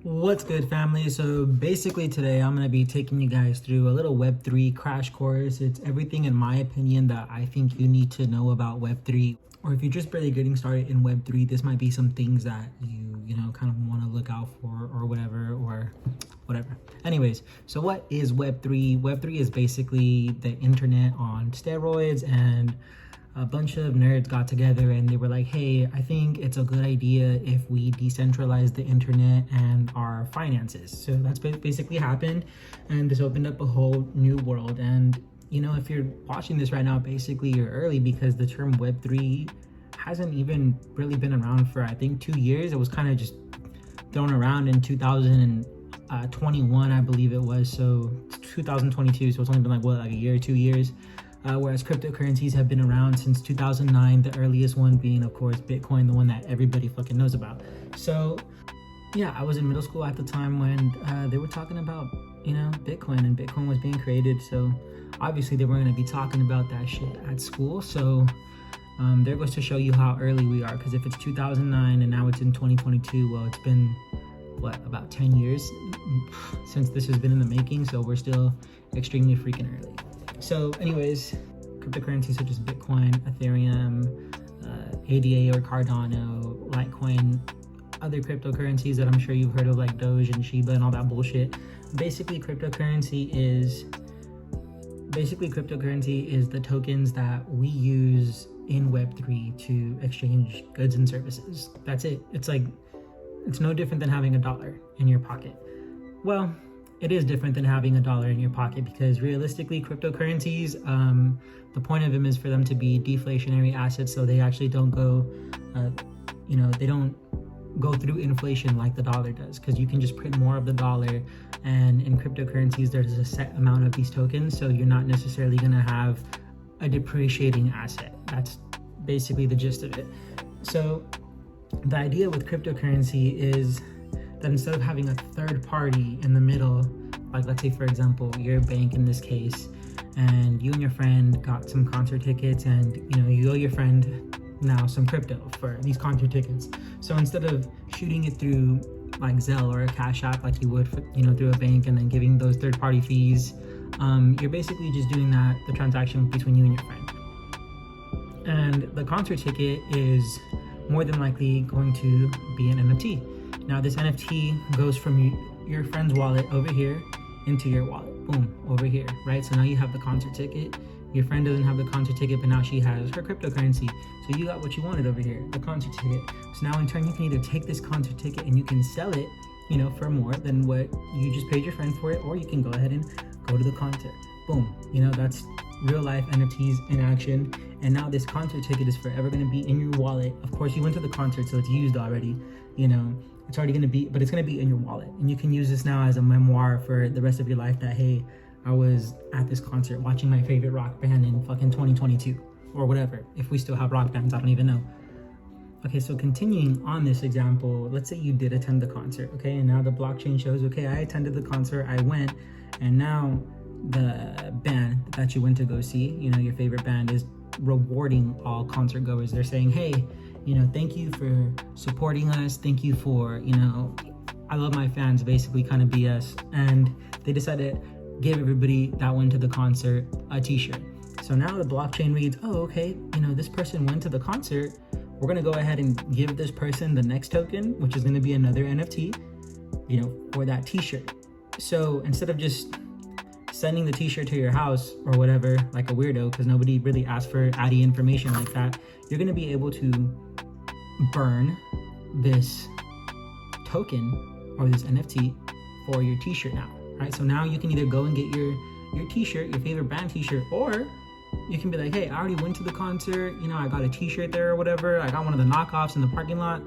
What's good, family? So basically today I'm going to be taking you guys through a little Web3 crash course. It's everything, in my opinion, that I think you need to know about Web3. Or if you're just barely getting started in Web3, this might be some things that you know, kind of want to look out for or whatever. Anyways, so what is Web3? Web3 is basically the internet on steroids, and a bunch of nerds got together and they were like, hey, I think it's a good idea if we decentralize the internet and our finances. So that's basically happened, and this opened up a whole new world. And you know, if you're watching this right now, basically you're early, because the term Web3 hasn't even really been around for, I think, 2 years. It was kind of just thrown around in 2021, I believe it was. So 2022, so it's only been like a year, 2 years. Whereas cryptocurrencies have been around since 2009, the earliest one being, of course, Bitcoin, the one that everybody fucking knows about. So yeah, I was in middle school at the time when they were talking about, you know, Bitcoin, and Bitcoin was being created. So obviously they weren't going to be talking about that shit at school. So there goes to show you how early we are, because if it's 2009 and now it's in 2022, well, it's been what, about 10 years since this has been in the making. So we're still extremely freaking early. So anyways, cryptocurrencies such as Bitcoin, Ethereum, ADA or Cardano, Litecoin, other cryptocurrencies that I'm sure you've heard of, like Doge and Shiba and all that bullshit. Basically cryptocurrency is the tokens that we use in Web3 to exchange goods and services. That's it. It's no different than having $1 in your pocket. Well, it is different than having $1 in your pocket, because realistically cryptocurrencies, the point of them is for them to be deflationary assets, so they actually don't go they don't go through inflation like the dollar does, because you can just print more of the dollar, and in cryptocurrencies there's a set amount of these tokens, so you're not necessarily going to have a depreciating asset. That's basically the gist of it. So the idea with cryptocurrency is that instead of having a third party in the middle, like let's say for example your bank in this case, and you and your friend got some concert tickets, and you know, you owe your friend now some crypto for these concert tickets. So instead of shooting it through like Zelle or a Cash App like you would for, through a bank, and then giving those third party fees, you're basically just doing the transaction between you and your friend. And the concert ticket is more than likely going to be an NFT. Now this NFT goes from your friend's wallet over here into your wallet, boom, over here, right? So now you have the concert ticket. Your friend doesn't have the concert ticket, but now she has her cryptocurrency. So you got what you wanted over here, the concert ticket. So now in turn, you can either take this concert ticket and you can sell it, for more than what you just paid your friend for it, or you can go ahead and go to the concert. Boom, that's real life NFTs in action. And now this concert ticket is forever going to be in your wallet. Of course, you went to the concert, so it's used already, it's already going to be, but it's going to be in your wallet. And you can use this now as a memoir for the rest of your life, that, hey, I was at this concert watching my favorite rock band in fucking 2022 or whatever. If we still have rock bands, I don't even know. Okay, so continuing on this example, let's say you did attend the concert, okay? And now the blockchain shows, okay, I attended the concert, I went, and now the band that you went to go see, your favorite band, is rewarding all concert goers. They're saying, hey, thank you for supporting us. Thank you for, I love my fans, basically kind of BS. And they decided to give everybody that went to the concert a t-shirt. So now the blockchain reads, oh, okay, this person went to the concert. We're going to go ahead and give this person the next token, which is going to be another NFT, for that t-shirt. So instead of just sending the t-shirt to your house or whatever, like a weirdo, because nobody really asked for ADDI information like that, you're going to be able to burn this token or this NFT for your t-shirt now, right? So now you can either go and get your t-shirt, your favorite band t-shirt, or you can be like, hey, I already went to the concert, I got a t-shirt there or whatever, I got one of the knockoffs in the parking lot,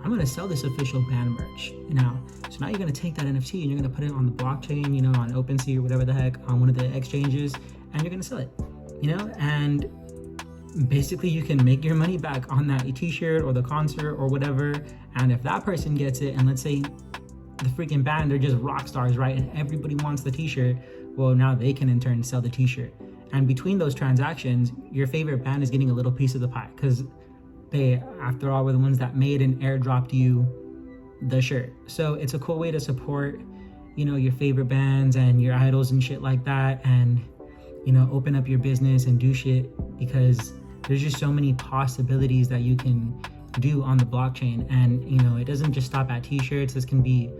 I'm going to sell this official band merch now. So now you're going to take that NFT and you're going to put it on the blockchain, on OpenSea or whatever the heck, on one of the exchanges, and you're going to sell it, and basically you can make your money back on that t-shirt or the concert or whatever. And if that person gets it, and let's say the freaking band, they're just rock stars, right? And everybody wants the t-shirt, well, now they can in turn sell the t-shirt. And between those transactions, your favorite band is getting a little piece of the pie, because they, after all, were the ones that made and airdropped you the shirt. So it's a cool way to support, your favorite bands and your idols and shit like that, and open up your business and do shit, because there's just so many possibilities that you can do on the blockchain. And it doesn't just stop at t-shirts. This can be,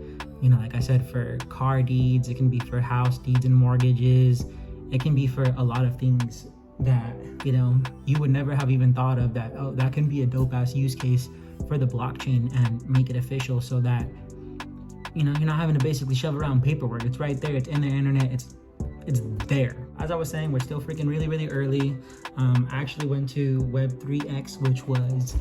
like I said, for car deeds, it can be for house deeds and mortgages, it can be for a lot of things that you would never have even thought of, that that can be a dope ass use case for the blockchain, and make it official, so that you're not having to basically shove around paperwork. It's right there, it's in the internet, it's there. As I was saying, we're still freaking really, really early. I actually went to Web3X, which was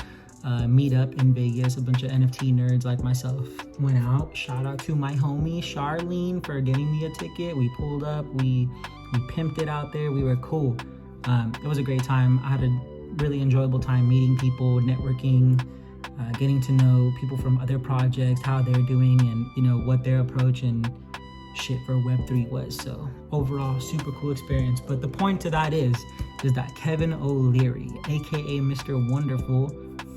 a meetup in Vegas. A bunch of NFT nerds like myself went out. Shout out to my homie Charlene for getting me a ticket. We pulled up, we pimped it out there. We were cool. It was a great time. I had a really enjoyable time meeting people, networking, getting to know people from other projects, how they're doing, and what their approach and shit for Web3 was. So overall, super cool experience. But the point to that is that Kevin O'Leary, aka Mr. Wonderful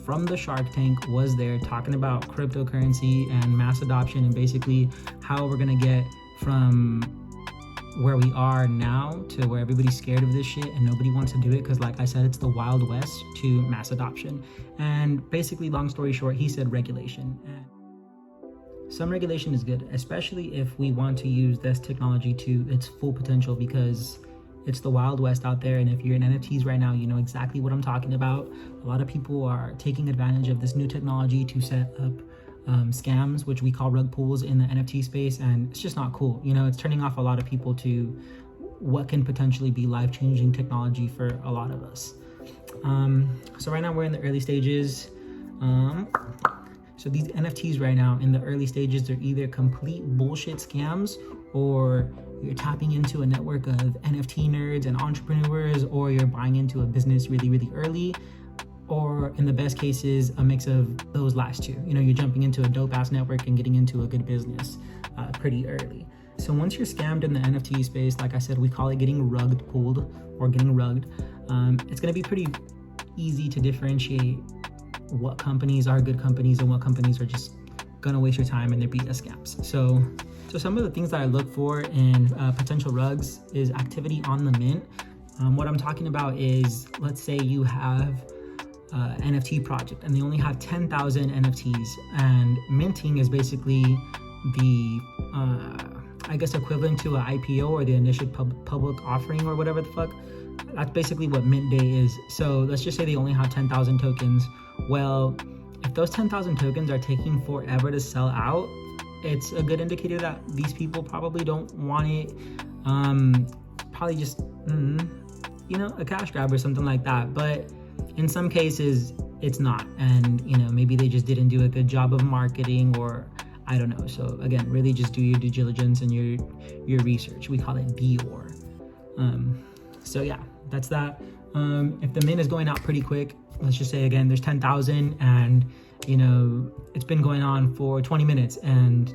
from the Shark Tank, was there talking about cryptocurrency and mass adoption, and basically how we're gonna get from where we are now to where everybody's scared of this shit and nobody wants to do it, because like I said, it's the Wild West, to mass adoption. And basically, long story short, he said regulation. And some regulation is good, especially if we want to use this technology to its full potential, because it's the Wild West out there. And if you're in NFTs right now, you know exactly what I'm talking about. A lot of people are taking advantage of this new technology to set up scams, which we call rug pulls in the NFT space, and it's just not cool. It's turning off a lot of people to what can potentially be life-changing technology for a lot of us. So right now we're in the early stages. So these NFTs right now in the early stages, they're either complete bullshit scams, or you're tapping into a network of NFT nerds and entrepreneurs, or you're buying into a business really, really early, or in the best cases, a mix of those last two. You're jumping into a dope ass network and getting into a good business pretty early. So once you're scammed in the NFT space, like I said, we call it getting rug pulled or getting rugged. It's going to be pretty easy to differentiate what companies are good companies and what companies are just gonna waste your time and they're BS scams. So some of the things that I look for in potential rugs is activity on the mint. What I'm talking about is, let's say you have NFT project and they only have 10,000 NFTs, and minting is basically the I guess equivalent to an IPO, or the initial public offering, or whatever the fuck. That's basically what mint day is. So let's just say they only have 10,000 tokens. Well, if those 10,000 tokens are taking forever to sell out, it's a good indicator that these people probably don't want it. Probably just a cash grab or something like that. But in some cases it's not, and maybe they just didn't do a good job of marketing, or I don't know. So again, really just do your due diligence and your research. We call it D.O.R. So yeah, that's that. If the mint is going out pretty quick, let's just say again there's 10,000 and it's been going on for 20 minutes and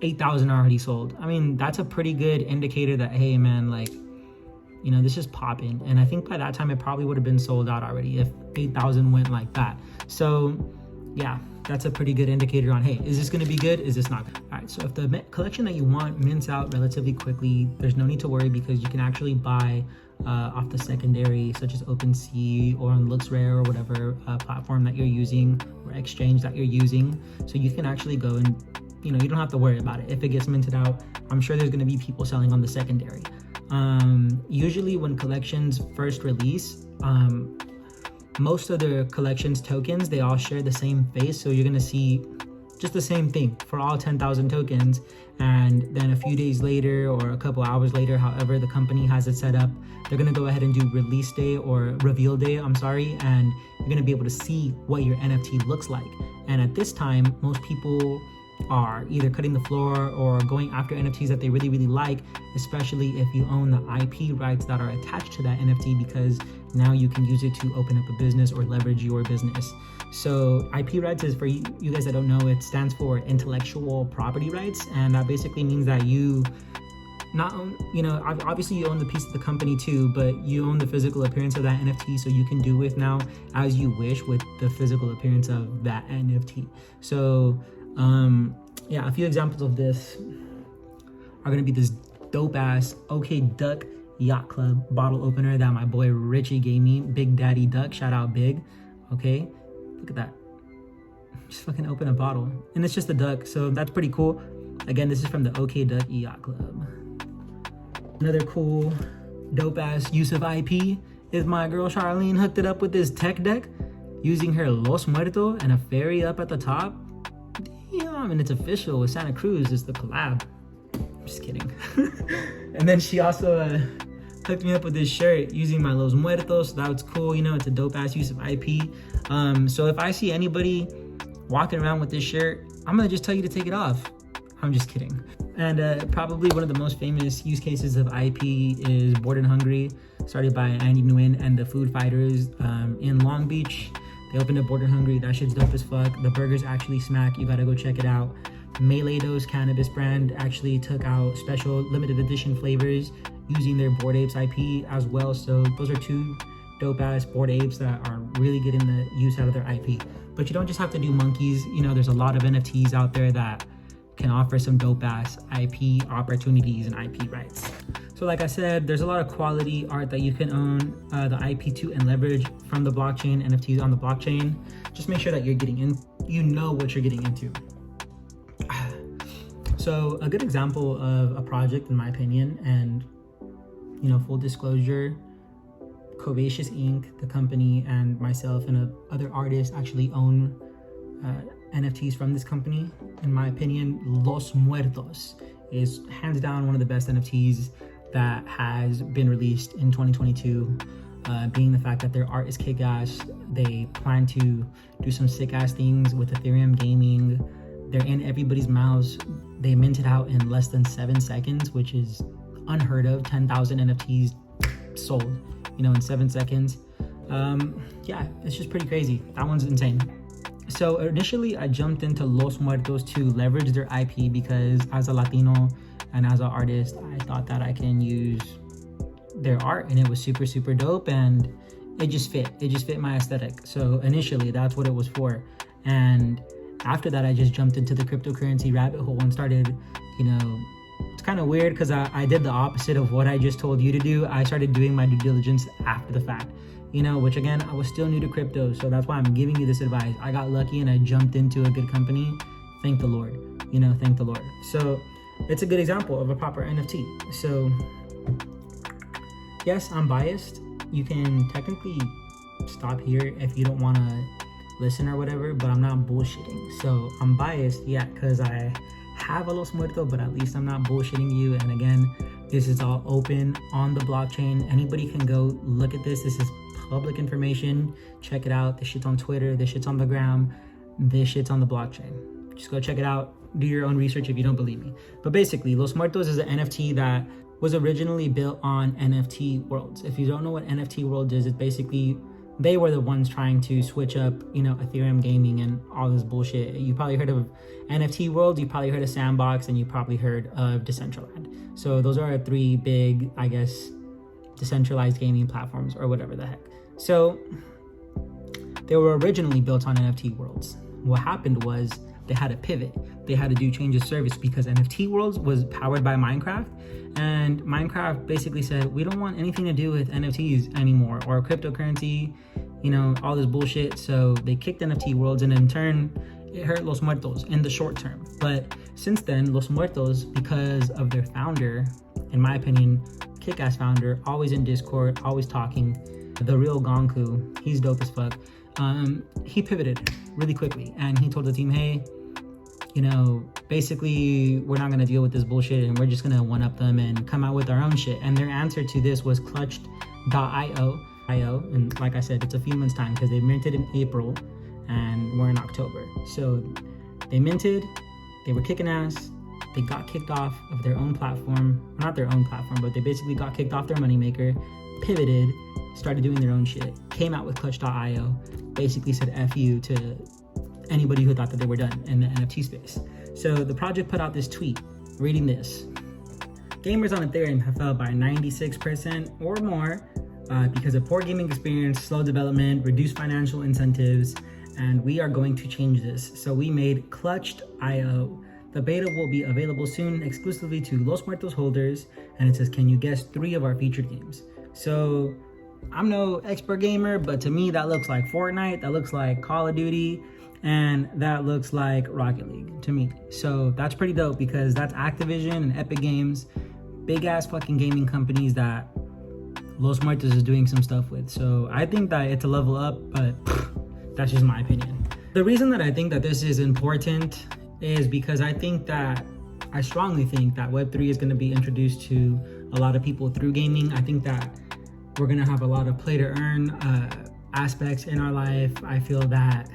8,000 are already sold. I mean, that's a pretty good indicator that, hey man, like this is popping. And I think by that time it probably would have been sold out already if 8,000 went like that. So yeah, that's a pretty good indicator on, hey, is this going to be good? Is this not good? All right, so if the collection that you want mints out relatively quickly, there's no need to worry, because you can actually buy off the secondary, such as OpenSea or on LooksRare or whatever platform that you're using, or exchange that you're using. So you can actually go and you don't have to worry about it. If it gets minted out, I'm sure there's going to be people selling on the secondary. Usually when collections first release, most of the collections tokens, they all share the same face. So you're going to see just the same thing for all 10,000 tokens. And then a few days later, or a couple hours later, however the company has it set up, they're going to go ahead and do release day, or reveal day, and you're going to be able to see what your NFT looks like. And at this time, most people are either cutting the floor or going after NFTs that they really, really like, especially if you own the IP rights that are attached to that NFT, because now you can use it to open up a business or leverage your business. So IP rights is, for you guys that don't know, it stands for intellectual property rights, and that basically means that you not own, obviously you own the piece of the company too, but you own the physical appearance of that NFT, so you can do with now as you wish with the physical appearance of that NFT. So Yeah, a few examples of this are gonna be this dope ass OK Duck Yacht Club bottle opener that my boy Richie gave me. Big Daddy Duck, shout out Big. Okay, look at that. Just fucking open a bottle, and it's just a duck, so that's pretty cool. Again, this is from the OK Duck Yacht Club. Another cool, dope ass use of IP is my girl Charlene hooked it up with this tech deck using her Los Muertos and a fairy up at the top. Damn, and it's official with Santa Cruz. It's the collab. Just kidding. And then she also hooked me up with this shirt using my Los Muertos. So that was cool. You know, it's a dope ass use of IP. So if I see anybody walking around with this shirt, I'm gonna just tell you to take it off. I'm just kidding. And probably one of the most famous use cases of IP is Bored and Hungry, started by Andy Nguyen and the Food Fighters in Long Beach. They opened up Bored and Hungry. That shit's dope as fuck. The burgers actually smack. You gotta go check it out. Meledo's cannabis brand actually took out special limited edition flavors using their Bored Apes IP as well. So those are two dope ass Bored Apes that are really getting the use out of their IP. But you don't just have to do monkeys. You know, there's a lot of NFTs out there that can offer some dope ass IP opportunities and IP rights. So like I said, there's a lot of quality art that you can own the IP to and leverage from the blockchain, NFTs on the blockchain. Just make sure that you're getting in, you know what you're getting into. So a good example of a project, in my opinion, and you know, full disclosure, Kovayshus Inc., the company, and myself and other artists actually own NFTs from this company. In my opinion, Los Muertos is hands down one of the best NFTs that has been released in 2022, being the fact that their art is kick-ass. They plan to do some sick-ass things with Ethereum gaming. They're in everybody's mouths. They minted out in less than 7 seconds, which is unheard of. 10,000 NFTs sold, you know, in 7 seconds. Yeah, it's just pretty crazy. That one's insane. So initially I jumped into Los Muertos to leverage their IP because as a Latino and as an artist, I thought that I can use their art, and it was super, super dope, and it just fit my aesthetic. So initially that's what it was for. And after that, I just jumped into the cryptocurrency rabbit hole and started, you know, it's kind of weird because I did the opposite of what I just told you to do. I started doing my due diligence after the fact, you know, which again, I was still new to crypto. So that's why I'm giving you this advice. I got lucky and I jumped into a good company. Thank the Lord, you know, thank the Lord. So it's a good example of a proper NFT. So yes, I'm biased. You can technically stop here if you don't want to listen or whatever, but I'm not bullshitting. So I'm biased, yeah, because I have a Los Muertos, but at least I'm not bullshitting you. And again, this is all open on the blockchain. Anybody can go look at this. This is public information. Check it out. This shit's on Twitter. This shit's on the gram. This shit's on the blockchain. Just go check it out. Do your own research if you don't believe me. But basically, Los Muertos is an NFT that was originally built on NFT Worlds. If you don't know what NFT World is, it's basically they were the ones trying to switch up, you know, Ethereum gaming and all this bullshit. You probably heard of NFT World, you probably heard of Sandbox, and you probably heard of Decentraland. So those are our three big, I guess, decentralized gaming platforms or whatever the heck. So they were originally built on NFT Worlds. What happened was they had to pivot. They had to do change of service because NFT Worlds was powered by Minecraft, and Minecraft basically said, we don't want anything to do with NFTs anymore or cryptocurrency, you know, all this bullshit. So they kicked NFT Worlds, and in turn, it hurt Los Muertos in the short term. But since then, Los Muertos, because of their founder, in my opinion, kick-ass founder, always in Discord, always talking, the real Gonku, he's dope as fuck. He pivoted really quickly, and he told the team, hey, you know, basically we're not gonna deal with this bullshit, and we're just gonna one-up them and come out with our own shit. And their answer to this was Clutched.io. And like I said, it's a few months time because they minted in April and we're in October. So they minted, they were kicking ass, they got kicked off of their own platform, not their own platform, but they basically got kicked off their moneymaker, pivoted, started doing their own shit, came out with Clutch.io, basically said F you to anybody who thought that they were done in the NFT space. So the project put out this tweet, reading this. Gamers on Ethereum have fell by 96% or more because of poor gaming experience, slow development, reduced financial incentives, and we are going to change this. So we made Clutched.io. The beta will be available soon exclusively to Los Muertos holders, and it says, can you guess 3 of our featured games? So I'm no expert gamer, but to me that looks like Fortnite, that looks like Call of Duty, and that looks like Rocket League to me. So that's pretty dope because that's Activision and Epic Games, big ass fucking gaming companies that Los Muertos is doing some stuff with. So I think that it's a level up, but that's just my opinion. The reason that I think that this is important is because I strongly think that Web3 is going to be introduced to a lot of people through gaming. I think that we're going to have a lot of play to earn aspects in our life. I feel that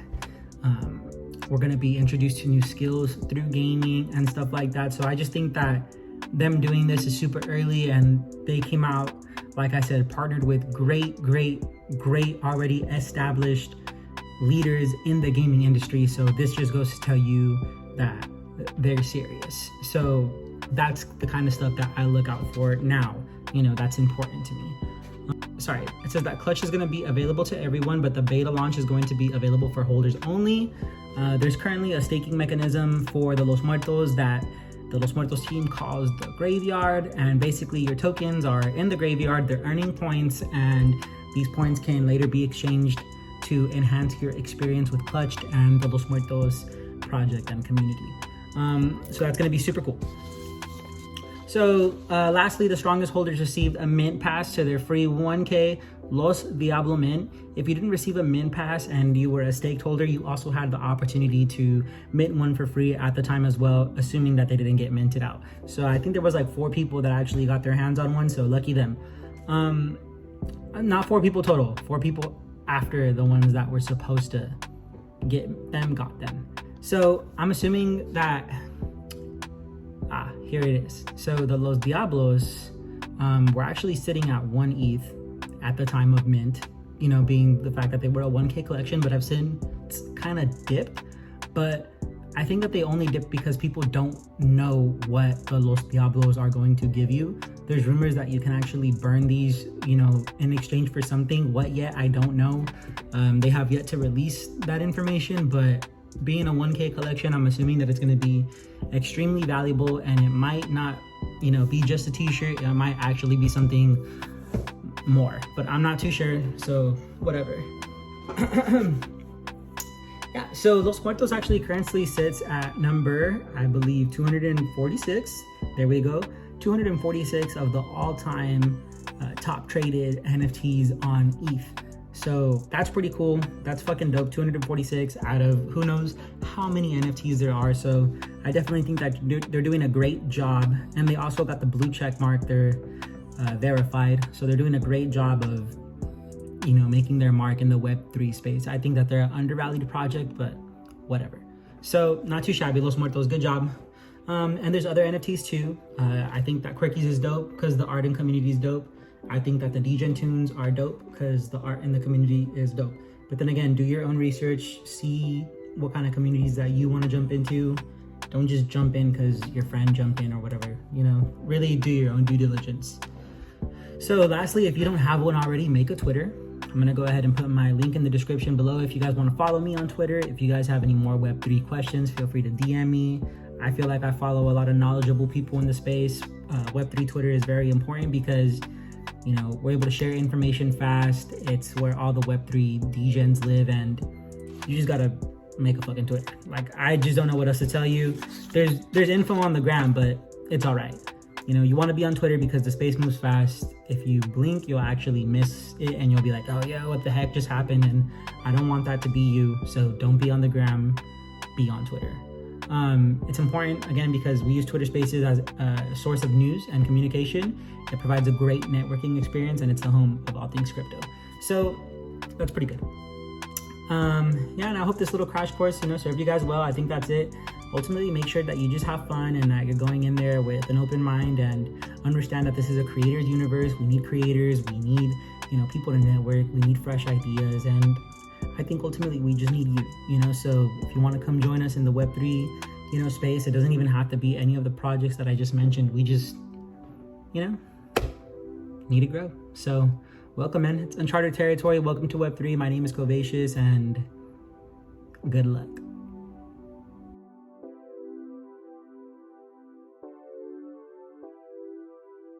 we're going to be introduced to new skills through gaming and stuff like that. So I just think that them doing this is super early, and they came out, like I said, partnered with great already established leaders in the gaming industry. So this just goes to tell you that they're serious. So that's the kind of stuff that I look out for now. You know, that's important to me. Sorry, it says that Clutch is going to be available to everyone, but the beta launch is going to be available for holders only. There's currently a staking mechanism for the Los Muertos that the Los Muertos team calls the graveyard, and basically your tokens are in the graveyard, they're earning points, and these points can later be exchanged to enhance your experience with Clutched and the Los Muertos project and community. So that's going to be super cool. So lastly, the strongest holders received a mint pass to their free 1K Los Diablo mint. If you didn't receive a mint pass and you were a staked holder, you also had the opportunity to mint one for free at the time as well, assuming that they didn't get minted out. So I think there was like 4 people that actually got their hands on one, so lucky them. Not 4 people total, 4 people after the ones that were supposed to get them got them. So I'm assuming that, here it is. So the Los Diablos were actually sitting at 1 ETH at the time of mint, you know, being the fact that they were a 1K collection, but I've seen it's kind of dipped. But I think that they only dipped because people don't know what the Los Diablos are going to give you. There's rumors that you can actually burn these, you know, in exchange for something. What yet? I don't know. They have yet to release that information, but being a 1K collection, I'm assuming that it's going to be extremely valuable, and it might not, you know, be just a t-shirt. It might actually be something more, but I'm not too sure, so whatever. Yeah, so Los Muertos actually currently sits at number, I believe, 246. There we go. 246 of the all-time top traded NFTs on ETH. So that's pretty cool. That's fucking dope. 246 out of who knows how many NFTs there are. So I definitely think that they're doing a great job. And they also got the blue check mark. They're verified. So they're doing a great job of, you know, making their mark in the Web3 space. I think that they're an undervalued project, but whatever. So not too shabby. Los Muertos, good job. And there's other NFTs too. I think that Quirkies is dope because the art and community is dope. I think that the DGen tunes are dope because the art in the community is dope. But then again, do your own research, see what kind of communities that you want to jump into. Don't just jump in because your friend jumped in or whatever, you know, really do your own due diligence. So lastly, if you don't have one already, make a Twitter. I'm going to go ahead and put my link in the description below if you guys want to follow me on Twitter. If you guys have any more Web3 questions, feel free to DM me. I feel like I follow a lot of knowledgeable people in the space. Web3 Twitter is very important because, you know, we're able to share information fast. It's where all the Web3 DGens live, and you just gotta make a fucking Twitter. Like, I just don't know what else to tell you. There's info on the gram, but it's all right. You know, you want to be on Twitter because the space moves fast. If you blink, you'll actually miss it, and you'll be like, oh yeah, what the heck just happened? And I don't want that to be you. So don't be on the gram, be on Twitter. It's important, again, because we use Twitter Spaces as a source of news and communication. It provides a great networking experience, and it's the home of all things crypto. So that's pretty good. Yeah, and I hope this little crash course, you know, served you guys well. I think that's it. Ultimately, make sure that you just have fun and that you're going in there with an open mind and understand that this is a creator's universe. We need creators. We need, you know, people to network. We need fresh ideas. And I think ultimately we just need you know, so if you want to come join us in the Web3, you know, space, it doesn't even have to be any of the projects that I just mentioned. We just, you know, need to grow. So welcome in. It's uncharted territory. Welcome to Web3. My name is Kovayshus, and Good luck.